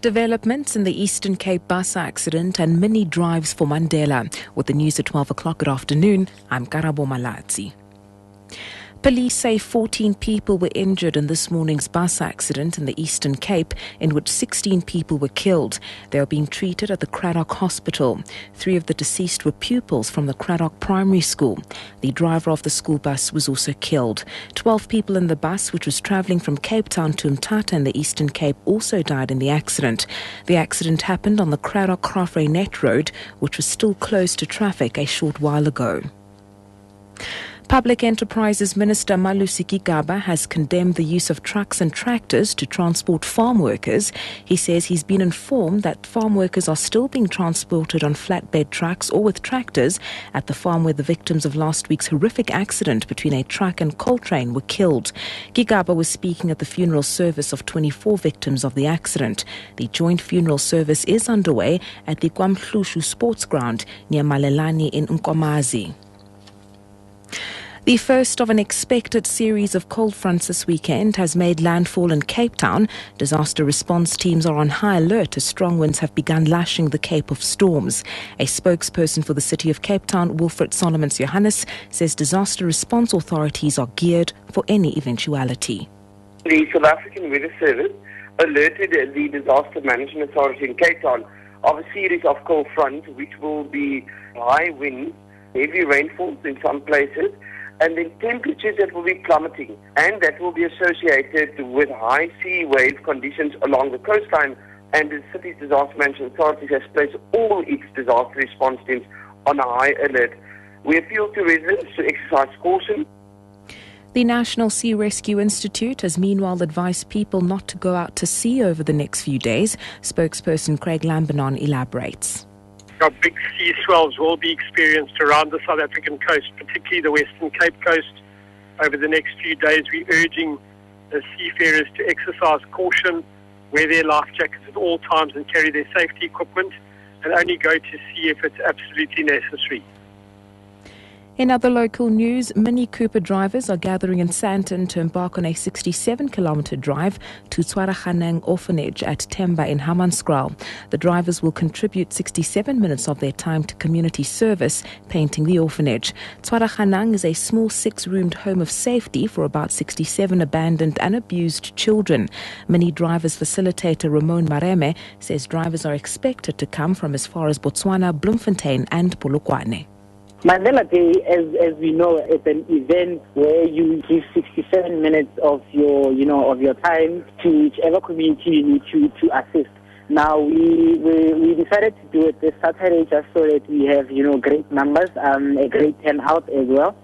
Developments in the Eastern Cape bus accident and mini drives for Mandela. With the news at 12 o'clock at afternoon, I'm Karabo Malatsi. Police say 14 people were injured in this morning's bus accident in the Eastern Cape, in which 16 people were killed. They are being treated at the Cradock Hospital. 3 of the deceased were pupils from the Cradock Primary School. The driver of the school bus was also killed. 12 people in the bus, which was travelling from Cape Town to Mthatha in the Eastern Cape, also died in the accident. The accident happened on the Cradock-Graaff Net Road, which was still closed to traffic a short while ago. Public Enterprises Minister Malusi Gigaba has condemned the use of trucks and tractors to transport farm workers. He says he's been informed that farm workers are still being transported on flatbed trucks or with tractors at the farm where the victims of last week's horrific accident between a truck and coal train were killed. Gigaba was speaking at the funeral service of 24 victims of the accident. The joint funeral service is underway at the KwaMhlushu Sports Ground near Malelane in Nkomazi. The first of an expected series of cold fronts this weekend has made landfall in Cape Town. Disaster response teams are on high alert as strong winds have begun lashing the Cape of Storms. A spokesperson for the City of Cape Town, Wilfred Solomons Johannes, says disaster response authorities are geared for any eventuality. The South African Weather Service alerted the Disaster Management Authority in Cape Town of a series of cold fronts which will be high winds, heavy rainfalls in some places, and then temperatures that will be plummeting, and that will be associated with high sea wave conditions along the coastline. And the city's disaster management authorities has placed all its disaster response teams on a high alert. We appeal to residents to exercise caution. The National Sea Rescue Institute has meanwhile advised people not to go out to sea over the next few days. Spokesperson Craig Lambinon elaborates. Big sea swells will be experienced around the South African coast, particularly the Western Cape coast. Over the next few days, we're urging the seafarers to exercise caution, wear their life jackets at all times and carry their safety equipment, and only go to sea if it's absolutely necessary. In other local news, Mini Cooper drivers are gathering in Sandton to embark on a 67-kilometre drive to Tshwaraghaneng Orphanage at Temba in Hammanskraal. The drivers will contribute 67 minutes of their time to community service, painting the orphanage. Tshwaraghaneng is a small 6-roomed home of safety for about 67 abandoned and abused children. Mini drivers facilitator Ramon Mareme says drivers are expected to come from as far as Botswana, Bloemfontein and Polokwane. Mandela Day, as we know, is an event where you give 67 minutes of your time to whichever community you need to assist. Now, we decided to do it this Saturday just so that we have, great numbers, a great turnout as well.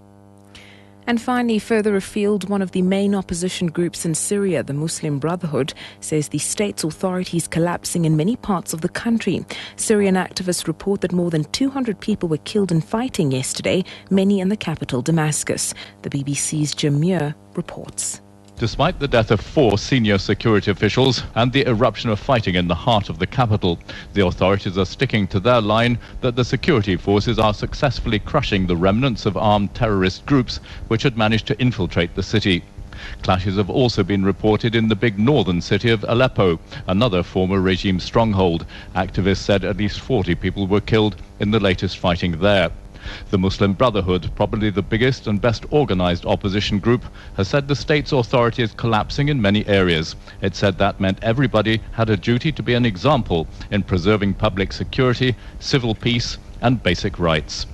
And finally, further afield, one of the main opposition groups in Syria, the Muslim Brotherhood, says the state's authority is collapsing in many parts of the country. Syrian activists report that more than 200 people were killed in fighting yesterday, many in the capital, Damascus. The BBC's Jim Muir reports. Despite the death of 4 senior security officials and the eruption of fighting in the heart of the capital, the authorities are sticking to their line that the security forces are successfully crushing the remnants of armed terrorist groups which had managed to infiltrate the city. Clashes have also been reported in the big northern city of Aleppo, another former regime stronghold. Activists said at least 40 people were killed in the latest fighting there. The Muslim Brotherhood, probably the biggest and best organized opposition group, has said the state's authority is collapsing in many areas. It said that meant everybody had a duty to be an example in preserving public security, civil peace and basic rights.